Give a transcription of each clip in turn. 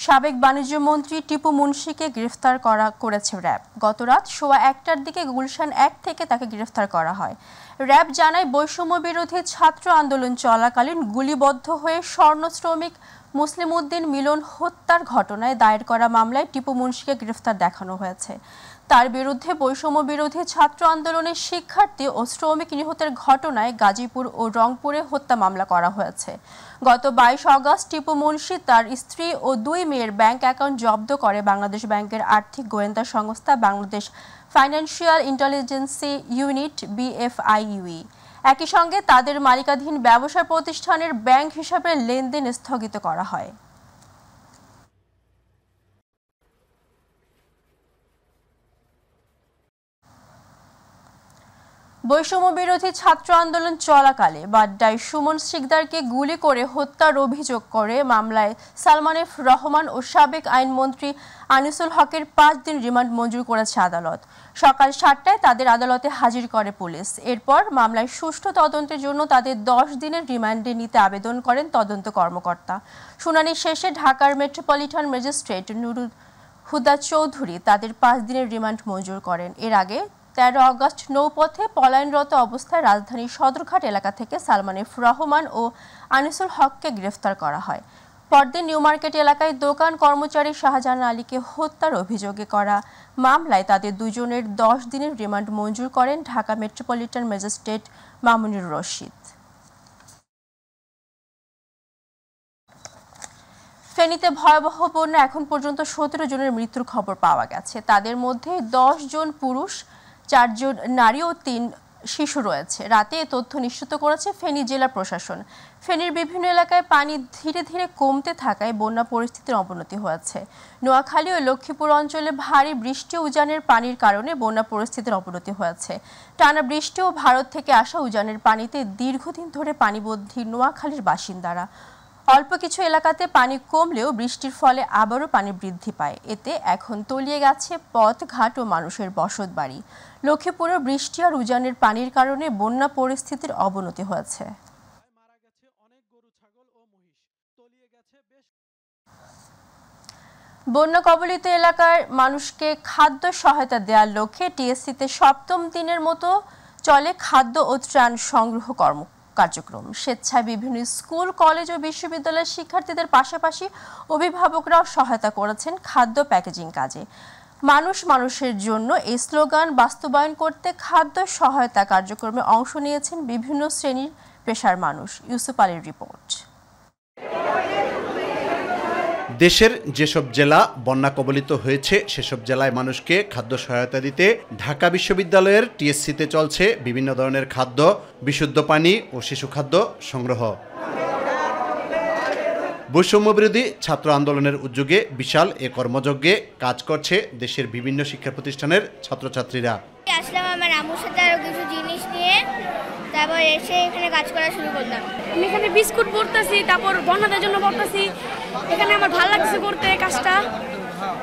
সাবেক বাণিজ্য মন্ত্রী টিপু মুন্সিকে গ্রেফতার করেছে র্যাব। গতরাত 1:15টার দিকে গুলশান 1 থেকে তাকে গ্রেফতার করা হয়। র্যাব জানায়, বৈষম্য বিরোধী ছাত্র আন্দোলন চলাকালীন গুলিবদ্ধ হয়ে স্বর্ণ শ্রমিক মুসলিম উদ্দিন মিলন হত্যার ঘটনায় দায়ের করা মামলায় টিপু মুন্সিকে গ্রেফতার দেখানো হয়েছে। তার বিরুদ্ধে বৈষম্য বিরোধী ছাত্র আন্দোলনের শিক্ষার্থী ও শ্রমিক নিহতের ঘটনায় গাজীপুর ও রংপুরে হত্যা মামলা করা হয়েছে। গত 22 আগস্ট টিপু মুন্সি তার স্ত্রী ও 2 মেয়ের ব্যাংক অ্যাকাউন্ট জব্দ করে বাংলাদেশ ব্যাংকের আর্থিক গোয়েন্দা সংস্থা বাংলাদেশ ফাইন্যান্সিয়াল ইন্টেলিজেন্সি ইউনিট BFIUE। একই সঙ্গে তাদের মালিকাধীন ব্যবসা প্রতিষ্ঠানের ব্যাংক হিসাবে লেনদেন স্থগিত করা হয়। বৈষম্য বিরোধী ছাত্র আন্দোলন চলাকালে বাড্ডায় সুমন শিকদারকে গুলি করে হত্যার অভিযোগ করে মামলায় সালমান এফ রহমান ও সাবেক আইনমন্ত্রী আনিসুল হকের 5 দিন রিমান্ড মঞ্জুর করেছে আদালত। সকাল 7টায় তাদের আদালতে হাজির করে পুলিশ। এরপর মামলায় সুষ্ঠু তদন্তের জন্য তাদের 10 দিনের রিমান্ডে নিতে আবেদন করেন তদন্ত কর্মকর্তা। শুনানি শেষে ঢাকার মেট্রোপলিটন ম্যাজিস্ট্রেট নুরুল হুদা চৌধুরী তাদের 5 দিনের রিমান্ড মঞ্জুর করেন। এর আগে 13 আগস্ট নৌপথে পলায়নরত অবস্থায় রাজধানীর সদরঘাট এলাকা থেকে সালমান এফ রহমান ও আনিসুল হককে গ্রেফতার করা হয়। পরদিন নিউ মার্কেট এলাকায় দোকান কর্মচারী শাহজাহান আলীকে হত্যার অভিযোগে করা মামলায় তাদের দুজনের 10 দিনের রিমান্ড মঞ্জুর করেন ঢাকা মেট্রোপলিটন ম্যাজিস্ট্রেট মামুনুর রশিদ। ফেনীতে ভয়াবহ বন্যা এখন পর্যন্ত 17 জনের মৃত্যুর খবর পাওয়া গেছে। তাদের মধ্যে 10 জন পুরুষ, 4 জন নারী ও 3 শিশু রয়েছে। রাতে এ তথ্য নিশ্চিত করেছে ফেনী জেলা প্রশাসন। ফেনীর বিভিন্ন এলাকায় পানি ধীরে ধীরে কমতে থাকায় বন্যা পরিস্থিতির অবনতি হয়েছে। নোয়াখালী ও লক্ষ্মীপুর অঞ্চলে ভারী বৃষ্টি উজানের পানির কারণে বন্যা পরিস্থিতির অবনতি হয়েছে। টানা বৃষ্টি ও ভারত থেকে আসা উজানের পানিতে দীর্ঘদিন ধরে পানিবন্দী নোয়াখালীর বাসিন্দারা। অল্প কিছু এলাকাতে পানি কমলেও বৃষ্টির ফলে আবারও পানি বৃদ্ধি পায়। এতে এখন তলিয়ে গেছে পথ ঘাট ও মানুষের বসতবাড়ি। লক্ষ্মীপুরে বৃষ্টি আর উজানের পানির কারণে বন্যা পরিস্থিতির অবনতি হয়েছে। বন্যা কবলিত এলাকার মানুষকে খাদ্য সহায়তা দেওয়ার লক্ষ্যে টিএসসিতে 7ম দিনের মতো চলে খাদ্য ও ত্রাণ সংগ্রহ কার্যক্রম। স্বেচ্ছায় বিভিন্ন স্কুল, কলেজ ও বিশ্ববিদ্যালয়ের শিক্ষার্থীদের পাশাপাশি অভিভাবকরাও সহায়তা করেছেন খাদ্য প্যাকেজিং কাজে। মানুষ মানুষের জন্য এই স্লোগান বাস্তবায়ন করতে খাদ্য সহায়তা কার্যক্রমে অংশ নিয়েছেন বিভিন্ন শ্রেণীর পেশার মানুষ। ইউসুফ আলীর রিপোর্ট। দেশের যেসব জেলা বন্যা কবলিত হয়েছে সেসব জেলায় মানুষকে খাদ্য সহায়তা দিতে ঢাকা বিশ্ববিদ্যালয়ের টিএসসিতে চলছে বিভিন্ন ধরনের খাদ্য, বিশুদ্ধ পানি ও শিশু খাদ্য সংগ্রহ। বৈষম্যবিরোধী ছাত্র আন্দোলনের উদ্যোগে বিশাল এ কর্মযজ্ঞে কাজ করছে দেশের বিভিন্ন শিক্ষা প্রতিষ্ঠানের ছাত্রছাত্রীরা। আসলাম আমার আম্মুর সাথে আরো কিছু জিনিস নিয়ে, তারপর এসে এখানে কাজ করা শুরু করলাম। আমি এখানে বিস্কুট ভরতেছি, তারপর বন্যাদের জন্য ভরতেছি। এখানে আমার ভালো লাগছে করতে কাজটা,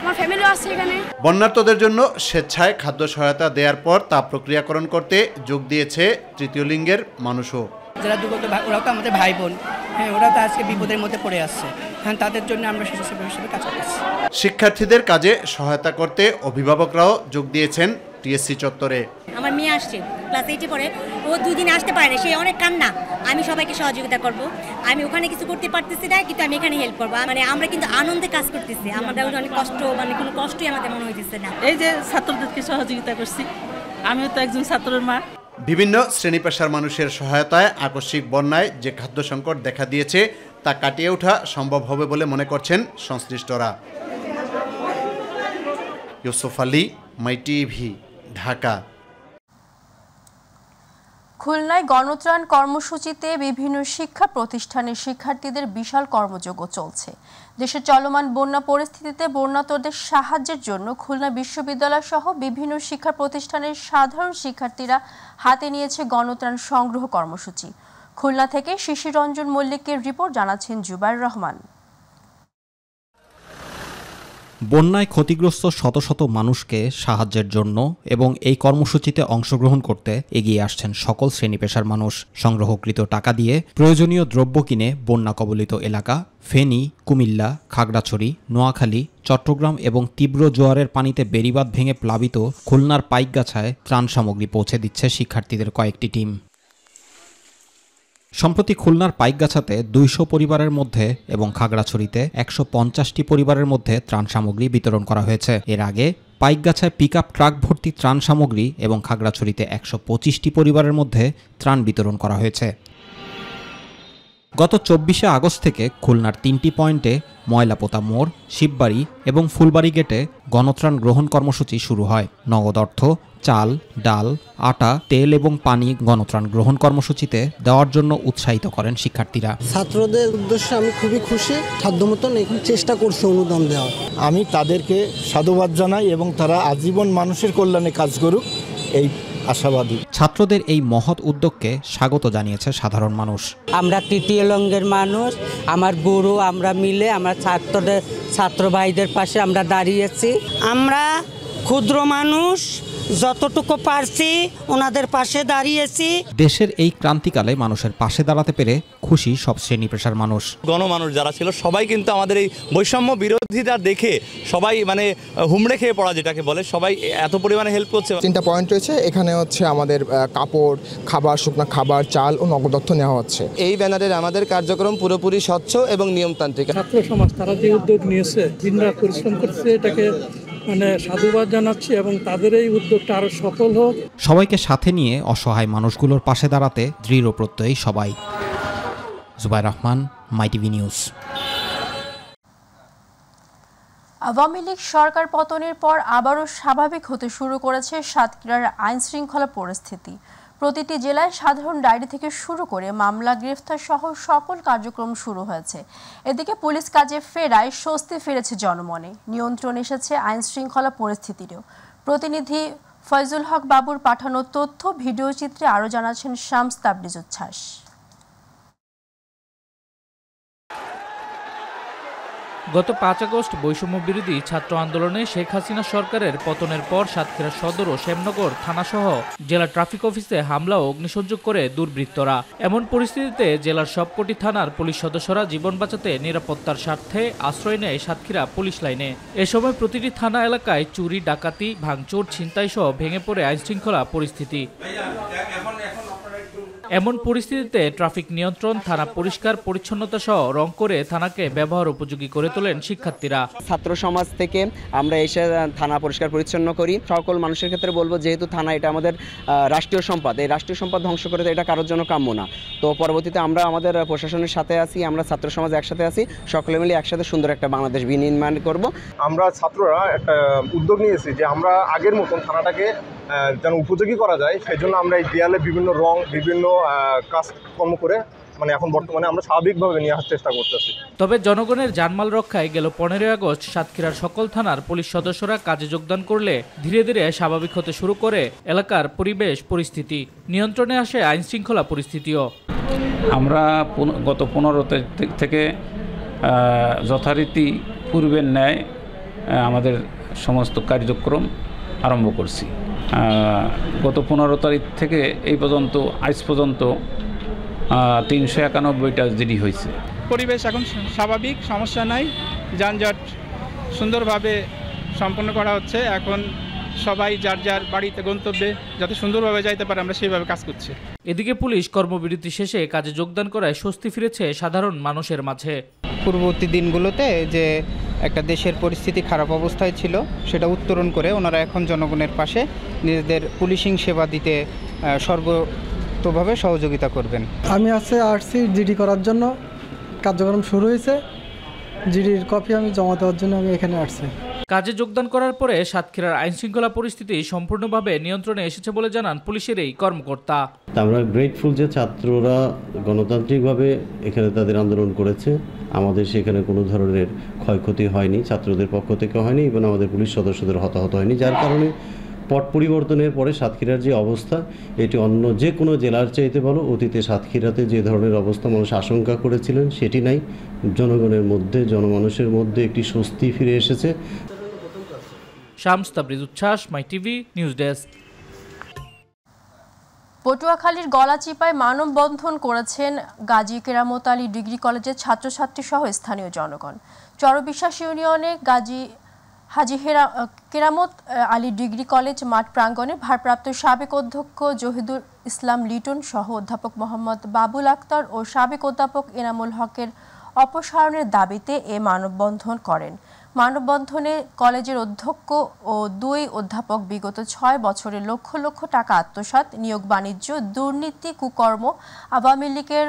আমার ফ্যামিলিও আছে এখানে। বন্যার্তদের জন্য স্বেচ্ছায় খাদ্য সহায়তা দেওয়ার পর তা প্রক্রিয়াকরণ করতে যোগ দিয়েছে তৃতীয় লিঙ্গের মানুষও। যারা দুর্গত ওরাও তো আমাদের ভাই বোন, হ্যাঁ, ওরা তো আজকে বিপদের মধ্যে পড়ে আসছে। হ্যাঁ, তাদের জন্য আমরা স্বেচ্ছাসেবক হিসেবে কাজ করতেছি। শিক্ষার্থীদের কাজে সহায়তা করতে অভিভাবকরাও যোগ দিয়েছেন টিএসসি চত্বরে। আমার মেয়ে আসছে, ক্লাস 8-এ পড়ে, ও 2 দিন আসতে পারে না, সে অনেক কান্না। আমি সবাইকে সহযোগিতা করব। আমি ওখানে কিছু করতে পারতেছি না, কিন্তু আমি এখানে হেল্প করবো। মানে আমরা কিন্তু আনন্দে কাজ করতেছি, আমাদের অনেক কষ্ট, মানে কোনো কষ্টই আমাদের মনে হইতেছে না। এই যে ছাত্রদেরকে সহযোগিতা করছি, আমিও তো একজন ছাত্রের মা। বিভিন্ন শ্রেণী পেশার মানুষের সহায়তায় আকস্মিক বন্যায় যে খাদ্য সংকট দেখা দিয়েছে তা কাটিয়ে ওঠা সম্ভব হবে বলে মনে করছেন সংশ্লিষ্টরা। ইউসুফ আলী, মাই টিভি, ঢাকা। খুলনায় গণত্রাণ কর্মসূচিতে বিভিন্ন শিক্ষা প্রতিষ্ঠানের শিক্ষার্থীদের বিশাল কর্মযজ্ঞ চলছে। দেশের চলমান বন্যা পরিস্থিতিতে বন্যার্তদের সাহায্যের জন্য খুলনা বিশ্ববিদ্যালয় সহ বিভিন্ন শিক্ষা প্রতিষ্ঠানের সাধারণ শিক্ষার্থীরা হাতে নিয়েছে গণত্রাণ সংগ্রহ কর্মসূচি। খুলনা থেকে শিশির রঞ্জন মল্লিকের রিপোর্ট, জানাচ্ছেন জুবাইর রহমান। বন্যায় ক্ষতিগ্রস্ত শত শত মানুষকে সাহায্যের জন্য এবং এই কর্মসূচিতে অংশগ্রহণ করতে এগিয়ে আসছেন সকল শ্রেণী পেশার মানুষ। সংগ্রহকৃত টাকা দিয়ে প্রয়োজনীয় দ্রব্য কিনে বন্যা কবলিত এলাকা ফেনী, কুমিল্লা, খাগড়াছড়ি, নোয়াখালী, চট্টগ্রাম এবং তীব্র জোয়ারের পানিতে বেড়িবাঁধ ভেঙে প্লাবিত খুলনার পাইকগাছায় ত্রাণ সামগ্রী পৌঁছে দিচ্ছে শিক্ষার্থীদের কয়েকটি টিম। সম্প্রতি খুলনার পাইকগাছাতে 200 পরিবারের মধ্যে এবং খাগড়াছড়িতে 150টি পরিবারের মধ্যে ত্রাণ সামগ্রী বিতরণ করা হয়েছে। এর আগে পাইকগাছায় পিকআপ ট্রাক ভর্তি ত্রাণ সামগ্রী এবং খাগড়াছড়িতে 125টি পরিবারের মধ্যে ত্রাণ বিতরণ করা হয়েছে। গত 24শে আগস্ট থেকে খুলনার 3টি পয়েন্টে ময়লাপোতা মোড়, শিববাড়ি এবং ফুলবাড়ি গেটে গণত্রাণ গ্রহণ কর্মসূচি শুরু হয়। নগদ অর্থ, চাল, ডাল, আটা, তেল এবং পানি গণত্রাণ গ্রহণ কর্মসূচিতে দেওয়ার জন্য উৎসাহিত করেন শিক্ষার্থীরা। ছাত্রদের উদ্দেশ্যে আমি খুবই খুশি, সাধ্যমতন এখন চেষ্টা করছে অনুদান দেওয়ার। আমি তাদেরকে সাধুবাদ জানাই এবং তারা আজীবন মানুষের কল্যাণে কাজ করুক এই আশাবাদী। ছাত্রদের এই মহৎ উদ্যোগকে স্বাগত জানিয়েছে সাধারণ মানুষ। আমরা তৃতীয় লঙ্গের মানুষ, আমার গুরু, আমরা মিলে আমরা ছাত্র ভাইদের পাশে আমরা দাঁড়িয়েছি। আমরা ক্ষুদ্র মানুষ, যতটুকু পারছি ওনাদের পাশে দাঁড়িয়েছি। দেশের এই ক্রান্তিকালে মানুষের পাশে দাঁড়াতে পেরে খুশি সব শ্রেণী পেশার মানুষ। গণমানুষ যারা ছিল সবাই কিন্তু আমাদের এই বৈষম্য বিরোধিতা দেখে সবাই মানে হুমড়ে খেয়ে পড়া যেটাকে বলে, সবাই এত পরিমাণে হেল্প করছে। 3টা পয়েন্ট রয়েছে এখানে, হচ্ছে আমাদের কাপড়, খাবার, শুকনো খাবার, চাল ও নগদ অর্থ নেওয়া হচ্ছে। এই ব্যানারের আমাদের কার্যক্রম পুরোপুরি স্বচ্ছ এবং নিয়মতান্ত্রিক। ছাত্র সমাজ তারা যে উদ্যোগ নিয়েছে, দিনরাত পরিশ্রম করছে, এটাকে সাধুবাদ জানাচ্ছি এবং তাদের এই উদ্যোগটা আরো সফল হোক। সবাইকে সাথে নিয়ে অসহায় মানুষগুলোর পাশে দাঁড়াতে দৃঢ় প্রত্যয়ী সবাই। Zubair Rahman, My TV news. আওয়ামী লীগ সরকার পতনের পর আবারও স্বাভাবিক হতে শুরু করেছে সাতক্ষীরার আইন শৃঙ্খলা পরিস্থিতি। প্রতিটি জেলায় সাধারণ ডায়েরি থেকে শুরু করে মামলা, গ্রেফতার সহ সকল কার্যক্রম শুরু হয়েছে। এদিকে পুলিশ কাজে ফেরায় স্বস্তি ফিরেছে জনমনে, নিয়ন্ত্রণ এসেছে আইন শৃঙ্খলা পরিস্থিতিরও। প্রতিনিধি ফয়জুল হক বাবুর পাঠানো তথ্য, ভিডিও চিত্রে আরও জানাচ্ছেন শামস তাবরিজ উচ্ছ্বাস। গত 5 আগস্ট বৈষম্য বিরোধী ছাত্র আন্দোলনে শেখ হাসিনা সরকারের পতনের পর সাতক্ষীরা সদর ও শ্যামনগর থানাসহ জেলা ট্রাফিক অফিসে হামলা ও অগ্নিসংযোগ করে দুর্বৃত্তরা। এমন পরিস্থিতিতে জেলার সবকটি থানার পুলিশ সদস্যরা জীবন বাঁচাতে নিরাপত্তার স্বার্থে আশ্রয় নেয় সাতক্ষীরা পুলিশ লাইনে। এ সময় প্রতিটি থানা এলাকায় চুরি, ডাকাতি, ভাঙচুর, ছিনতাই সহ ভেঙে পড়ে আইনশৃঙ্খলা পরিস্থিতি। এমন পরিস্থিতিতে ট্রাফিক নিয়ন্ত্রণ, থানা পরিষ্কার পরিচ্ছন্নতা সহ রং করে থানাকে ব্যবহার উপযোগী করে তোলেন শিক্ষার্থীরা। ছাত্র সমাজ থেকে আমরা এসে থানা পরিষ্কার পরিচ্ছন্ন করি। সকল মানুষের ক্ষেত্রে বলবো, যেহেতু থানা এটা আমাদের রাষ্ট্রীয় সম্পদ, এই রাষ্ট্রীয় সম্পদ ধ্বংস করে এটা কারোর জন্য কাম্য না। তো পরবর্তীতে আমরা আমাদের প্রশাসনের সাথে আছি, আমরা ছাত্র সমাজ একসাথে আছি, সকলে মিলে একসাথে সুন্দর একটা বাংলাদেশ বিনির্মাণ করব। আমরা ছাত্ররা একটা উদ্যোগ নিয়েছি যে আমরা আগের মতন থানাটাকে যেন উপযোগী করা যায়, সেই জন্য আমরা এই দেয়ালে বিভিন্ন রং, বিভিন্ন কাজকর্ম করে এখন বর্তমানে আমরা স্বাভাবিকভাবে নিয়ে আসার চেষ্টা করতেছি। তবে জনগণের জানমাল রক্ষায় গেল 15 আগস্ট সাতক্ষীরার সকল থানার পুলিশ সদস্যরা কাজে যোগদান করলে ধীরে ধীরে স্বাভাবিক হতে শুরু করে এলাকার পরিবেশ পরিস্থিতি। নিয়ন্ত্রণে আসে আইন শৃঙ্খলা পরিস্থিতিও। আমরা গত 15 থেকে যথারীতি পূর্বের ন্যায় আমাদের সমস্ত কার্যক্রম আরম্ভ করছি। গত 15 তারিখ থেকে এই পর্যন্ত আজ পর্যন্ত 391টা জিডি হয়েছে। পরিবেশ এখন স্বাভাবিক, সমস্যা নাই, যানজট সুন্দরভাবে সম্পন্ন করা হচ্ছে। এখন সবাই যার যার বাড়িতে গন্তব্যে যাতে সুন্দরভাবে যাইতে পারে আমরা সেইভাবে কাজ করছি। এদিকে পুলিশ কর্মবিরতি শেষে কাজে যোগদান করায় স্বস্তি ফিরেছে সাধারণ মানুষের মাঝে। পূর্ববর্তী দিনগুলোতে যে একটা দেশের পরিস্থিতি খারাপ অবস্থায় ছিল, সেটা উত্তরণ করে ওনারা এখন জনগণের পাশে নিজেদের পুলিশিং সেবা দিতে সর্বতোভাবে সহযোগিতা করবেন। আমি আসছি জিডি করার জন্য, কার্যক্রম শুরু হয়েছে। জিডির কপি আমি জমা দেওয়ার জন্য আমি এখানে আসছি। কাজে যোগদান করার পরে সাতক্ষীরার আইনশৃঙ্খলা পরিস্থিতি সম্পূর্ণভাবে নিয়ন্ত্রণে এসেছে বলে জানান পুলিশের এই কর্মকর্তা। আমরা গ্রেটফুল যে ছাত্ররা গণতান্ত্রিকভাবে এখানে তাদের আন্দোলন করেছে, আমাদের সেখানে কোনো ধরনের ক্ষয়ক্ষতি হয়নি, ছাত্রদের পক্ষ থেকে হয়নি এবং আমাদের পুলিশ সদস্যদের হতাহত হয়নি, যার কারণে পট পরিবর্তনের পরে সাতক্ষীরার যে অবস্থা এটি অন্য যে কোনো জেলার চাইতে ভালো। অতীতে সাতক্ষীরাতে যে ধরনের অবস্থা মানুষ আশঙ্কা করেছিলেন সেটি নাই। জনগণের মধ্যে জনমানুষের মধ্যে একটি স্বস্তি ফিরে এসেছে। শামস তাবরিজ উচ্ছ্বাস, মাই টিভি নিউজ ডেস্ক। পটুয়াখালীর গলাচিপায় মানববন্ধন করেছেন গাজী কেরামত আলী ডিগ্রি কলেজের ছাত্রছাত্রী সহ স্থানীয় জনগণ। চরবিশ্বাস ইউনিয়নে হাজী কেরামত আলী ডিগ্রি কলেজ মাঠ প্রাঙ্গণে ভারপ্রাপ্ত সাবেক অধ্যক্ষ জহিদুল ইসলাম লিটন সহ অধ্যাপক মোহাম্মদ বাবুল আক্তার ও সাবেক অধ্যাপক এনামুল হকের অপসারণের দাবিতে এ মানববন্ধন করেন। মানববন্ধনে কলেজের অধ্যক্ষ ও 2 অধ্যাপক বিগত 6 বছরে লক্ষ লক্ষ টাকা আত্মসাৎ, নিয়োগ বাণিজ্য, দুর্নীতি, কুকর্ম, আওয়ামী লীগের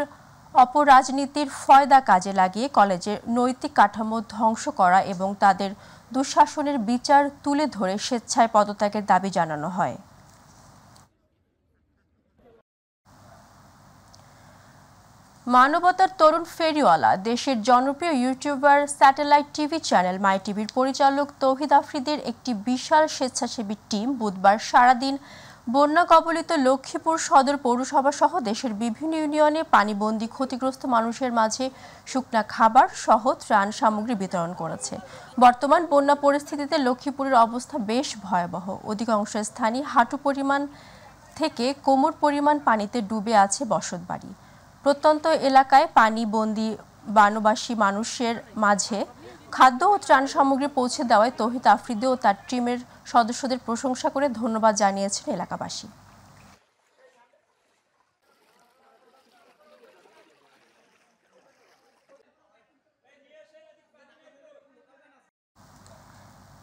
অপরাজনীতির ফয়দা কাজে লাগিয়ে কলেজের নৈতিক কাঠামো ধ্বংস করা এবং তাদের দুঃশাসনের বিচার তুলে ধরে স্বেচ্ছায় পদত্যাগের দাবি জানানো হয়। মানবতার তরুণ ফেরিওয়ালা দেশের জনপ্রিয় YouTuber satellite TV channel my টিভির পরিচালক তৌহিদ আফ্রিদির একটি বিশাল স্বেচ্ছাসেবী টিম বুধবার সারাদিন বন্যা কবলিত লক্ষ্মীপুর সদর পৌরসভা সহ দেশের বিভিন্ন ইউনিয়নে পানিবন্দী ক্ষতিগ্রস্ত মানুষের মাঝে শুকনা খাবার সহ ত্রাণ সামগ্রী বিতরণ করেছে। বর্তমান বন্যা পরিস্থিতিতে লক্ষ্মীপুরের অবস্থা বেশ ভয়াবহ। অধিকাংশ স্থানই হাঁটু পরিমাণ থেকে কোমর পরিমাণ পানিতে ডুবে আছে বসতবাড়ি। প্রত্যন্ত এলাকায় পানিবন্দী বনবাসী মানুষের মাঝে খাদ্য ও ত্রাণ সামগ্রী পৌঁছে দেওয়ায় তৌহিদ আফ্রিদি ও তার টিমের সদস্যদের প্রশংসা করে ধন্যবাদ জানিয়েছেন এলাকাবাসী।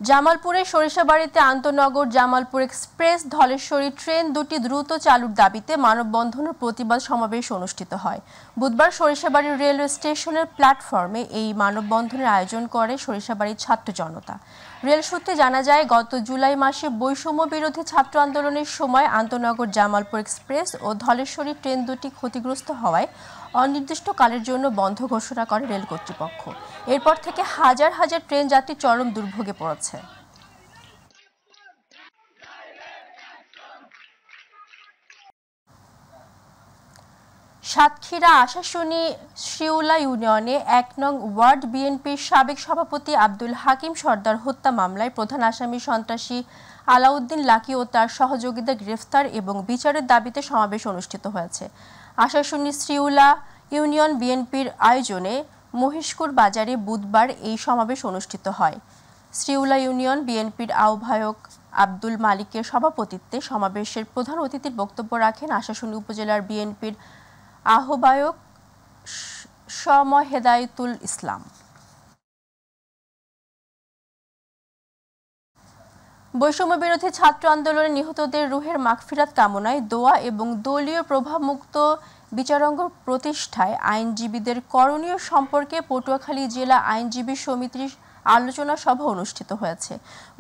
জামালপুরে সরিষাবাড়িতে আন্তনগর জামালপুর এক্সপ্রেস ধলেশ্বরী ট্রেন দুটি দ্রুত চালুর দাবিতে মানববন্ধনের প্রতিবাদ সমাবেশ অনুষ্ঠিত হয়। বুধবার সরিষাবাড়ি রেলওয়ে স্টেশনের প্ল্যাটফর্মে এই মানববন্ধনের আয়োজন করে সরিষাবাড়ির ছাত্র জনতা। রেল সূত্রে জানা যায়, গত জুলাই মাসে বৈষম্য বিরোধী ছাত্র আন্দোলনের সময় আন্তনগর জামালপুর এক্সপ্রেস ও ধলেশ্বরী ট্রেন দুটি ক্ষতিগ্রস্ত হওয়ায় অনির্দিষ্টকালের জন্য বন্ধ ঘোষণা করে রেল কর্তৃপক্ষ। এরপর থেকে হাজার হাজার ট্রেন যাত্রী চরম দুর্ভোগে পড়েছে। সাতক্ষীরা আশাশুনি শিউলা ইউনিয়নে 1 নং ওয়ার্ড বিএনপির সাবেক সভাপতি আব্দুল হাকিম সর্দার হত্যা মামলায় প্রধান আসামি সন্ত্রাসী আলাউদ্দিন লাকি ও তার সহযোগীদের গ্রেফতার এবং বিচারের দাবিতে সমাবেশ অনুষ্ঠিত হয়েছে। আশাশুনি শিউলা ইউনিয়ন বিএনপির আয়োজনে মহিষকুর বাজারে বুধবার এই সমাবেশ অনুষ্ঠিত হয়। শিউলা ইউনিয়ন বিএনপির আহ্বায়ক আব্দুল মালিকের সভাপতিত্বে সমাবেশের প্রধান অতিথির বক্তব্য রাখেন আশাশুনি উপজেলার বিএনপির আহ্বায়ক সময় হেদায়েতুল ইসলাম। বৈষম্য বিরোধী ছাত্র আন্দোলনে নিহতদের রুহের মাগফিরাত কামনায় দোয়া এবং দলীয় প্রভাবমুক্ত বিচারাঙ্গ প্রতিষ্ঠায় আইনজীবীদের করণীয় সম্পর্কে পটুয়াখালী জেলা আইনজীবী সমিতির আলোচনা সভা অনুষ্ঠিত হয়েছে।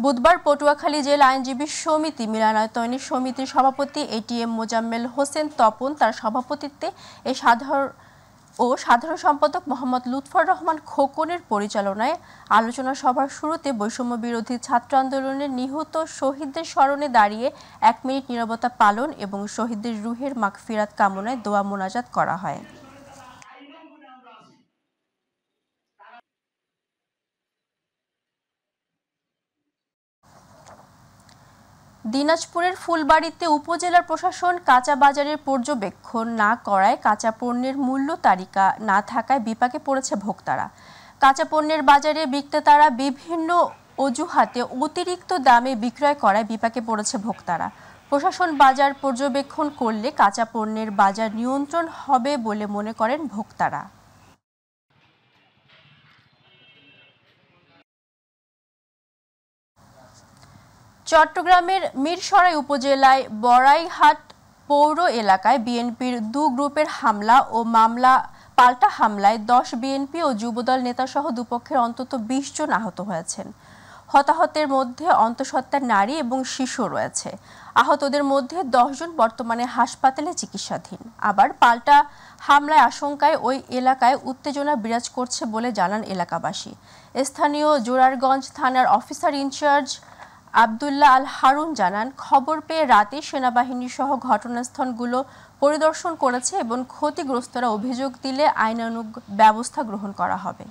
বুধবার পটুয়াখালী জেলা আইনজীবী সমিতি মিলনায়তনে সমিতির সভাপতি এটিএম মোজাম্মেল হোসেন তপন তার সভাপতিত্বে এই সাধারণ সম্পাদক মোহাম্মদ লুৎফর রহমান খোকনের পরিচালনায় আলোচনা সভার শুরুতে বৈষম্য বিরোধী ছাত্র আন্দোলনের নিহত শহীদদের স্মরণে দাঁড়িয়ে 1 মিনিট নীরবতা পালন এবং শহীদদের রুহের মাগফিরাত কামনায় দোয়া মোনাজাত করা হয়। দিনাজপুরের ফুলবাড়ীতে উপজেলার প্রশাসন কাঁচা বাজারের পর্যবেক্ষণ না করায় কাঁচা পণ্যের মূল্য তালিকা না থাকায় বিপাকে পড়েছে ভোক্তারা। কাঁচা পণ্যের বাজারে বিক্রেতারা বিভিন্ন অজুহাতে অতিরিক্ত দামে বিক্রয় করায় বিপাকে পড়েছে ভোক্তারা। প্রশাসন বাজার পর্যবেক্ষণ করলে কাঁচা পণ্যের বাজার নিয়ন্ত্রণ হবে বলে মনে করেন ভোক্তারা। চট্টগ্রামের মিরসরাই উপজেলায় বড়াইহাট পৌর এলাকায় বিএনপির 2 গ্রুপের হামলা ও পাল্টা হামলায় 10 বিএনপি ও যুবদল নেতাসহ দুপক্ষের অন্তত 20 জন আহত হয়েছেন। হতাহতের মধ্যে অন্তঃসত্ত্বা নারী এবং শিশু রয়েছে। আহতদের মধ্যে 10 জন বর্তমানে হাসপাতালে চিকিৎসাধীন। আবার পাল্টা হামলায় আশঙ্কায় ওই এলাকায় উত্তেজনা বিরাজ করছে বলে জানান এলাকাবাসী। স্থানীয় জোরারগঞ্জ থানার অফিসার ইনচার্জ আব্দুল্লাহ আল হারুন জানান, খবর পেয়ে রাতে সেনাবাহিনী সহ ঘটনাস্থলগুলো পরিদর্শন করেছে এবং ক্ষতিগ্রস্তরা অভিযোগ দিলে আইনানুগ ব্যবস্থা গ্রহণ করা হবে।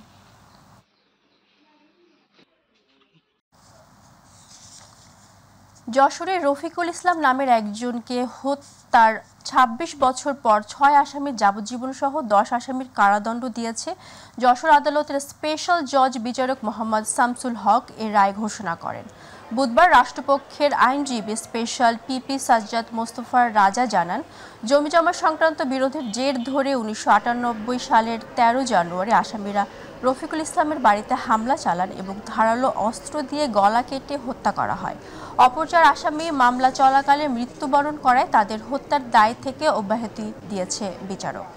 যশোরে রফিকুল ইসলাম নামের একজনকে হত্যার ২৬ বছর পর ৬ আসামির যাবজ্জীবন সহ ১০ আসামির কারাদণ্ড দিয়েছে যশোর আদালতের স্পেশাল জজ বিচারক মোহাম্মদ শামসুল হক এর রায় ঘোষণা করেন। বুধবার রাষ্ট্রপক্ষের আইনজীবী স্পেশাল পিপি সাজ্জাদ মোস্তফার রাজা জানান, জমিজমা সংক্রান্ত বিরোধের জের ধরে ১৯৯৮ সালের ১৩ জানুয়ারি আসামিরা রফিকুল ইসলামের বাড়িতে হামলা চালান এবং ধারালো অস্ত্র দিয়ে গলা কেটে হত্যা করা হয়। অপর ৪ আসামি মামলা চলাকালে মৃত্যুবরণ করায় তাদের হত্যার দায় থেকে অব্যাহতি দিয়েছে বিচারক।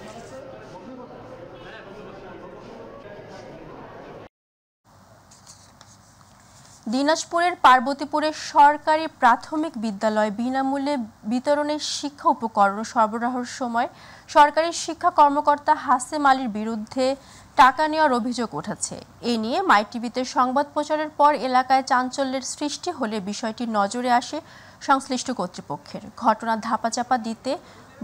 দিনাজপুরের পার্বতীপুরের সরকারি প্রাথমিক বিদ্যালয় বিনামূল্যে বিতরণের শিক্ষা উপকরণ সরবরাহের সময় সরকারি শিক্ষা কর্মকর্তা হাসেম আলীর বিরুদ্ধে টাকা নেওয়ার অভিযোগ উঠেছে। এ নিয়ে মাই টিভিতে সংবাদ প্রচারের পর এলাকায় চাঞ্চল্যের সৃষ্টি হলে বিষয়টি নজরে আসে সংশ্লিষ্ট কর্তৃপক্ষের। ঘটনা ধাপাচাপা দিতে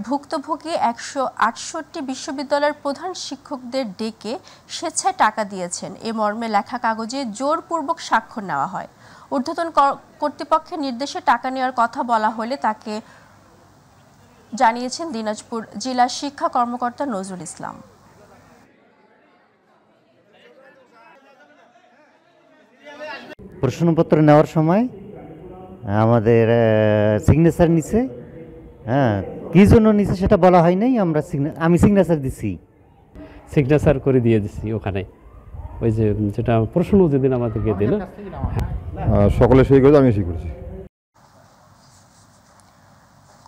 ভুক্তভোগী ১৬৮ বিশ্ববিদ্যালয়ের প্রধান শিক্ষকদের ডেকে স্বেচ্ছায় টাকা দিয়েছেন। এ মর্মে লেখা কাগজে জোরপূর্বক স্বাক্ষর নেওয়া হয়। ঊর্ধ্বতন কর্তৃপক্ষের নির্দেশে টাকা নেওয়ার কথা বলা হলে তাকে জানিয়েছেন দিনাজপুর জেলা শিক্ষা কর্মকর্তা নজরুল ইসলাম। প্রশ্নপত্র নেওয়ার সময় আমাদের সিগনেচার নিছে, হ্যাঁ, কি জন্য নিছে সেটা বলা হয় নাই। আমি সিগনেচার দিছি, সিগনেচার করে দিয়ে দিছি ওখানে, ওই যে যেটা প্রশ্ন যেদিন আমাদেরকে দিল সকলে সই করে আমি সই করেছি।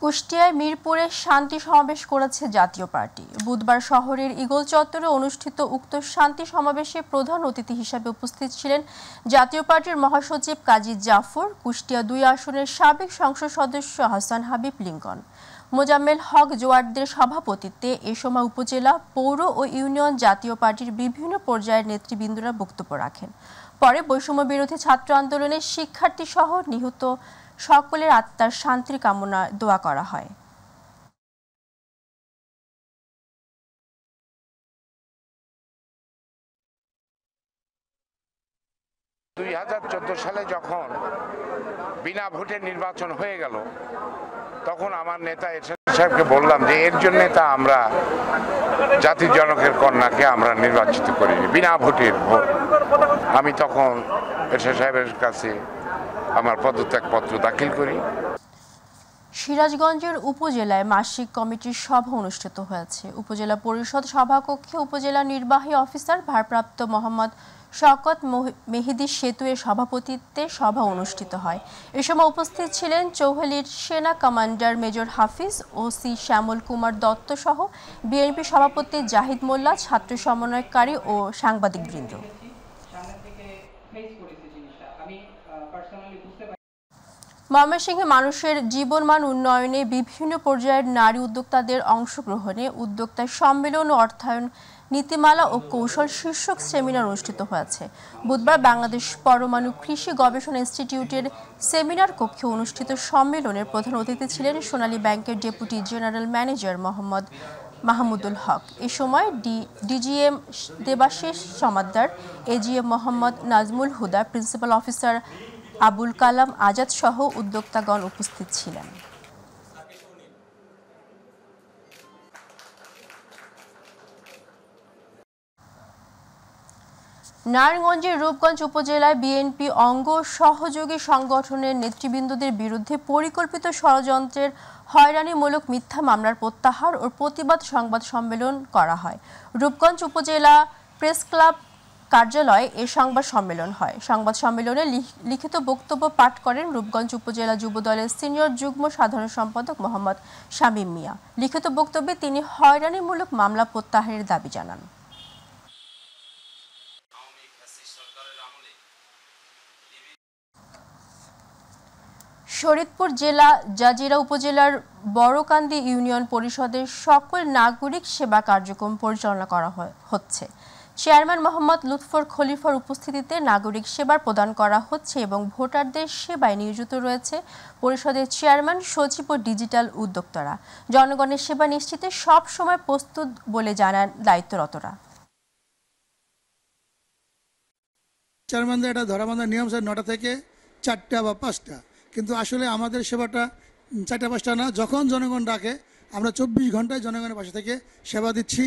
কুষ্টিয়ায় মিরপুরে শান্তি সমাবেশ করেছে জাতীয় পার্টি। বুধবার শহরের ইগল চত্বরে অনুষ্ঠিত উক্ত শান্তি সমাবেশে প্রধান অতিথি হিসেবে উপস্থিত ছিলেন জাতীয় পার্টির মহাসচিব কাজী জাফর, কুষ্টিয়া ২ আসনের সাবেক সংসদ সদস্য হাসান হাবিব লিঙ্কন, মোজাম্মেল হক জোয়ারদের সভাপতিত্বে এ সময় উপজেলা, পৌর ও ইউনিয়ন জাতীয় পার্টির বিভিন্ন পর্যায়ের নেতৃবৃন্দরা বক্তব্য রাখেন। পরে বৈষম্য বিরোধী ছাত্র আন্দোলনের শিক্ষার্থী সহ নিহত সকলের আত্মার শান্তির কামনা দোয়া করা হয়। 2014 সালে যখন বিনা ভোটে নির্বাচন হয়ে গেল, তখন আমার নেতা এরশাদ সাহেবকে বললাম যে এর জন্য তা আমরা জাতির জনকের কন্যাকে আমরা নির্বাচিত করিনি, বিনা ভোটের ভোট। আমি তখন এরশাদ সাহেবের কাছে আমার পদত্যাগপত্র দাখিল করি। সিরাজগঞ্জের উপজেলায় মাসিক কমিটির সভা অনুষ্ঠিত হয়েছে। উপজেলা পরিষদ সভাকক্ষে উপজেলা নির্বাহী অফিসার ভারপ্রাপ্ত মোহাম্মদ শওকত মেহেদী সেতু এর সভাপতিত্বে সভা অনুষ্ঠিত হয়। এ সময় উপস্থিত ছিলেন চৌহালির সেনা কমান্ডার মেজর হাফিজ, ওসি শ্যামল কুমার দত্ত সহ বিএনপি সভাপতি জাহিদ মোল্লা, ছাত্র সমন্বয়কারী ও সাংবাদিকবৃন্দ। ময়মনসিংহে মানুষের জীবনমান উন্নয়নে বিভিন্ন পর্যায়ের নারী উদ্যোক্তাদের অংশগ্রহণে উদ্যোক্তা সম্মেলন ও অর্থায়ন নীতিমালা ও কৌশল শীর্ষক সেমিনার অনুষ্ঠিত হয়েছে। বুধবার বাংলাদেশ পরমাণু কৃষি গবেষণা ইনস্টিটিউটের সেমিনার কক্ষে অনুষ্ঠিত সম্মেলনের প্রধান অতিথি ছিলেন সোনালী ব্যাংকের deputy general manager Mohammad Mahmudul Haque. এ সময় DGM Debashis Samaddar, AGM Mohammad Nazmul Huda, principal officer Abul Kalam Azad সহ উদ্যোক্তাগণ উপস্থিত ছিলেন। নারায়ণগঞ্জের রূপগঞ্জ উপজেলায় বিএনপি অঙ্গ সহযোগী সংগঠনের নেতৃবৃন্দদের বিরুদ্ধে পরিকল্পিত ষড়যন্ত্রের হয়রানিমূলক মিথ্যা মামলার প্রত্যাহার ও প্রতিবাদ সংবাদ সম্মেলন করা হয়। রূপগঞ্জ উপজেলা প্রেস ক্লাব কার্যালয়ে এ সংবাদ সম্মেলন হয়। সংবাদ সম্মেলনে লিখিত বক্তব্য পাঠ করেন রূপগঞ্জ উপজেলা যুবদলের সিনিয়র যুগ্ম সাধারণ সম্পাদক মোহাম্মদ শামীম মিয়া। লিখিত বক্তব্যে তিনি হয়রানিমূলক মামলা প্রত্যাহারের দাবি জানান। শরীয়তপুর জেলা জাজিরা উপজেলার বড়কান্দি ইউনিয়ন পরিষদের সকল নাগরিক সেবা কার্যক্রম পরিচালনা করা হচ্ছে। চেয়ারম্যান মোহাম্মদ লুৎফর খলিফার উপস্থিতিতে নাগরিক সেবা প্রদান করা হচ্ছে এবং ভোটারদের সেবায় নিয়োজিত রয়েছে পরিষদের চেয়ারম্যান, সচিব ও ডিজিটাল উদ্যোক্তারা। জনগণের সেবা নিশ্চিতে সব সময় প্রস্তুত বলে জানান দায়িত্বরতরা। চেয়ারম্যানদের এটা ধরাবাঁধা নিয়ম 9টা থেকে 4টা বা 5টা, কিন্তু আসলে আমাদের সেবাটা 4টা 5টা না, যখন জনগণ ডাকে আমরা 24 ঘন্টায় জনগণের পাশে থেকে সেবা দিচ্ছি।